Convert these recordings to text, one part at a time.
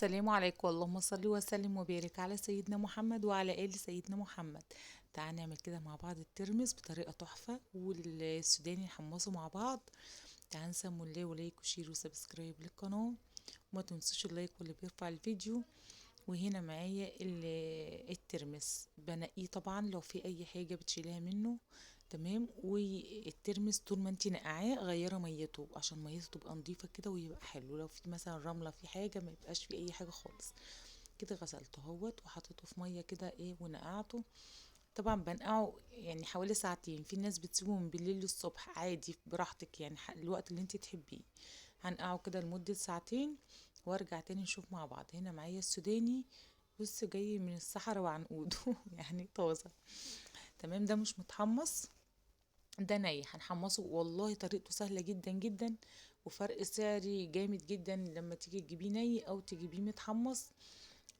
السلام عليكم، اللهم صل وسلم وبارك على سيدنا محمد وعلى آل سيدنا محمد. تعال نعمل كده مع بعض الترمس بطريقة تحفة، والسوداني نحمصه مع بعض. تعال نسموا الله ولايك وشير وسبسكرايب للقناة، وما تنسوش اللايك واللي بيرفع الفيديو. وهنا معايا الترمس بنقيه طبعا، لو في اي حاجة بتشيلها منه. تمام. والترمس طول ما انتي نقعاه غيري ميته عشان ميته تبقى نظيفة كده ويبقى حلو، لو في مثلا رملة في حاجة ما يبقاش في اي حاجة خالص. كده غسلته اهوت وحطيته في مية كده ايه ونقعته. طبعا بنقعه يعني حوالي ساعتين، في ناس بتسيبه من بالليل للصبح عادي براحتك، يعني الوقت اللي انت تحبيه. هنقعه كده لمدة ساعتين وارجع تاني نشوف مع بعض. هنا معايا السوداني، بص جاي من الصحراء وعنقوده يعني طازة. تمام. ده مش متحمص، ده ني. هنحمصه والله طريقته سهلة جدا جدا، وفرق سعري جامد جدا لما تيجي تجيبيه ني او تجيبيه متحمص.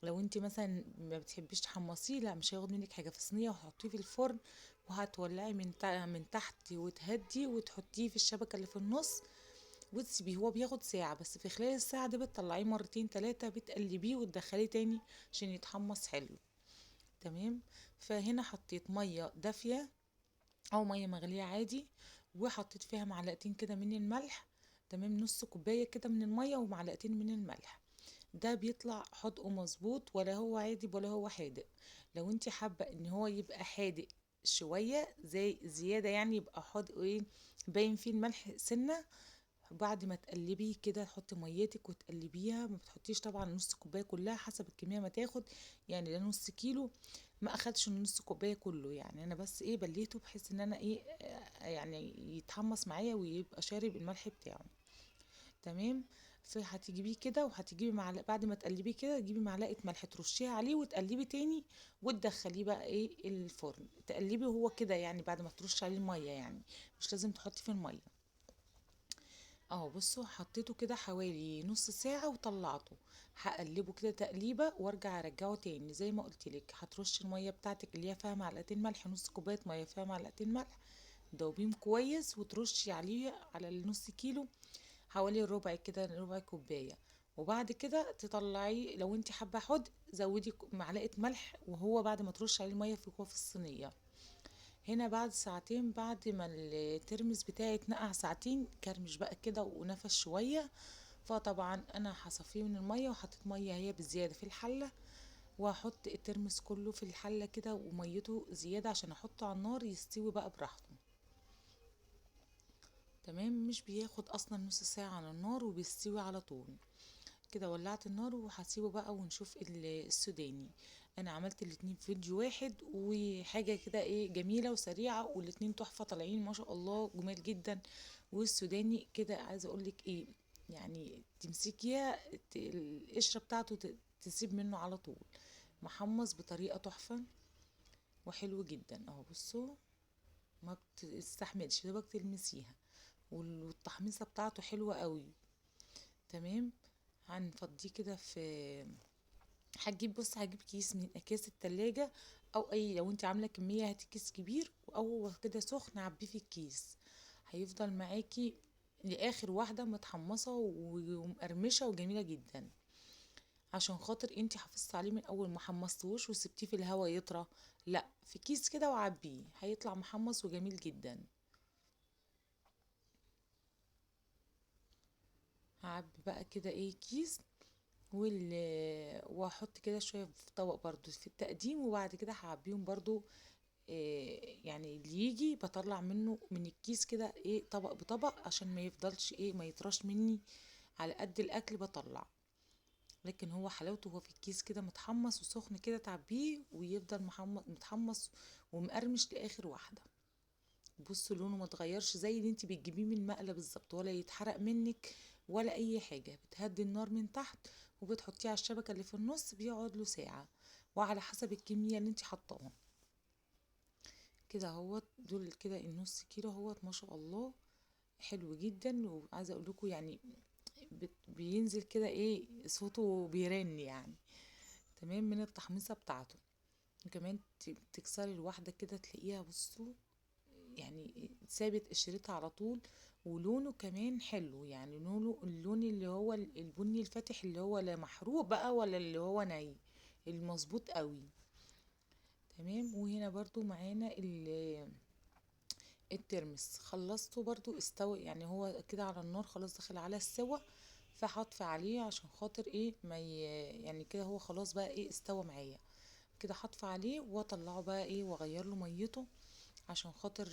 لو انت مثلا ما بتحبيش تحمصيه، لا مش هياخد منك حاجه. في صينيه وهتحطيه في الفرن، وهتولعي من تحت وتهدي وتحطيه في الشبكه اللي في النص وتسيبيه. هو بياخد ساعه بس، في خلال الساعه دي بتطلعيه مرتين تلاتة، بتقلبيه وتدخليه تاني عشان يتحمص حلو. تمام. فهنا حطيت ميه دافيه او ميه مغليه عادي، وحطيت فيها معلقتين كده من الملح. تمام. نص كوبايه كده من الميه ومعلقتين من الملح. ده بيطلع حدقه مظبوط، ولا هو عادي ولا هو حادق. لو انت حابه ان هو يبقى حادق شويه زي زياده، يعني يبقى حدقه ايه، باين فيه الملح سنه. بعد ما تقلبي كده تحطي ميتك وتقلبيها، ما بتحطيش طبعا نص كوبايه كلها، حسب الكميه ما تاخد. يعني ده نص كيلو، ما اخدش النص كوبايه كله، يعني انا بس ايه بليته بحيث ان انا ايه يعني يتحمص معايا ويبقى شارب الملح بتاعه. تمام. فهتجيبيه كده وهتجيبي معلقه، بعد ما تقلبيه كده تجيبي معلقه ملح ترشيها عليه وتقلبي تاني، وتدخليه بقى ايه الفرن تقلبي وهو كده، يعني بعد ما ترشي عليه الميه، يعني مش لازم تحطي في الميه. اهو بصوا حطيته كده حوالي نص ساعة وطلعته. هقلبه كده تقليبة وارجع ارجعه تاني زي ما قلت لك. هترش المية بتاعتك اللي هي فيها معلقتين ملح، نص كوباية مية فيها معلقتين ملح، دوبيهم كويس وترشي عليه على النص كيلو حوالي ربع كده، ربع كوباية. وبعد كده تطلعيه، لو انت حابة حد زودي معلقة ملح، وهو بعد ما ترش عليه المية في في الصينية. هنا بعد ساعتين، بعد ما الترمس بتاعي اتنقع ساعتين كرمش بقى كده ونفش شوية، فطبعا انا هصفيه من المية وحطيت مية هي بزيادة في الحلة، وهحط الترمس كله في الحلة كده وميته زيادة عشان احطه على النار يستوي بقى براحته. تمام. مش بياخد اصلا نص ساعة على النار وبيستوي على طول. كده ولعت النار وهسيبه بقى ونشوف السوداني. انا عملت الاتنين في فيديو واحد، وحاجة كده ايه جميلة وسريعة، والاتنين تحفة طالعين ما شاء الله جمال جدا. والسوداني كده عايزة اقولك ايه، يعني تمسكيها القشرة بتاعته تسيب منه على طول. محمص بطريقة تحفة وحلو جدا اهو بصوا، ما بتستحملش دوبك تلمسيها، والتحميصة بتاعته حلوة قوي. تمام. هنفضيه كده في، هجيب كيس من اكياس التلاجة، او اي لو انت عاملة كمية هاتي كيس كبير او كده سخن عبيه في الكيس. هيفضل معاكي لاخر واحدة متحمصة ومقرمشة وجميلة جدا. عشان خاطر انت حافظتي عليه من اول، ما حمصتوش وسبتيه في الهوا يطرى، لا في كيس كده وعبيه هيطلع محمص وجميل جدا. هعبي بقى كده ايه كيس، واحط كده شويه في طبق برضو في التقديم، وبعد كده هعبيهم برضو. يعني اللي يجي بطلع منه من الكيس كده ايه طبق بطبق عشان ما يفضلش ايه ما يطرش مني، على قد الاكل بطلع. لكن هو حلاوته هو في الكيس كده متحمص وسخن كده، تعبيه ويفضل متحمص ومقرمش لاخر واحده. بصوا لونه ما اتغيرش زي اللي انت بتجيبيه من المقلة بالظبط، ولا يتحرق منك ولا اي حاجة. بتهدي النار من تحت وبتحطيه على الشبكة اللي في النص، بيقعد له ساعة، وعلى حسب الكمية اللي انت حطاها. كده اهوت دول كده النص كيلو اهوت ما شاء الله حلو جدا. وعايزه اقول لكم يعني بينزل كده ايه صوته بيرن يعني. تمام. من التحميصه بتاعته. وكمان تكسري الواحده كده تلاقيها بصوا يعني ثابت قشرتها على طول، ولونه كمان حلو، يعني لونه اللون اللي هو البني الفاتح، اللي هو لا محروق بقى ولا اللي هو ني، المظبوط قوي. تمام. وهنا برضو معانا الترمس، خلصته برضو استوى، يعني هو كده على النار خلاص داخل على السوا، فهطفي عليه عشان خاطر ايه ما يعني كده هو خلاص بقى ايه استوى معايا. كده هطفي عليه واطلعه بقى ايه واغير له ميته، عشان خاطر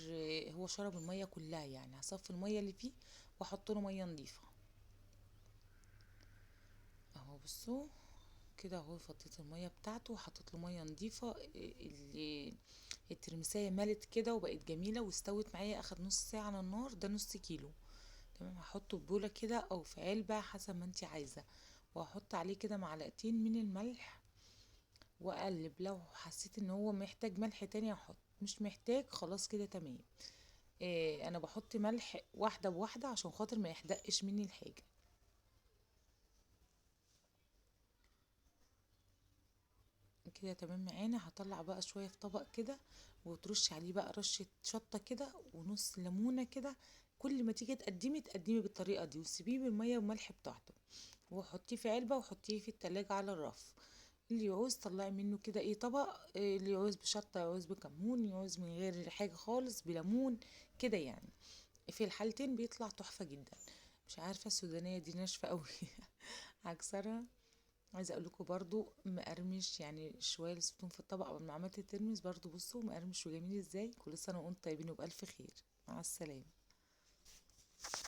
هو شرب المية كلها، يعني هصفي المية اللي فيه واحط له مية نظيفة. اهو بصوا كده اهو، فضيت المية بتاعته وحطيت له مية نظيفة. اللي الترمسية ملت كده وبقت جميلة واستوت معايا، اخد نص ساعة على النار، ده نص كيلو. تمام. هحطه في بولة كده او في علبة حسب ما انتي عايزة، وهحط عليه كده معلقتين من الملح واقلب. لو حسيت ان هو محتاج ملح تاني احط، مش محتاج خلاص كده تمام. إيه، انا بحط ملح واحدة بواحدة عشان خاطر ما يحدقش مني الحاجة. كده تمام معانا. هطلع بقى شوية في طبق كده، وترش عليه بقى رشة شطة كده ونص ليمونة كده. كل ما تيجي تقدمي بالطريقة دي، وسيبيه بالمية والملح بتاعته، وحطيه في علبة وحطيه في التلاجة على الرف. اللي يعوز طلعي منه كده ايه طبق، إيه اللي يعوز بشطة، يعوز بكمون، يعوز من غير حاجة خالص بليمون كده يعني. في الحالتين بيطلع تحفة جدا. مش عارفة السودانية دي ناشفة قوي عكسرها. عايزه اقول لكم برضو مقرمش، يعني شويه اللي سبتهم في الطبق قبل ما عملت الترمس برضو بصوا مقرمش وجميل ازاي. كل سنه وانتم طيبين وبألف خير. مع السلامه.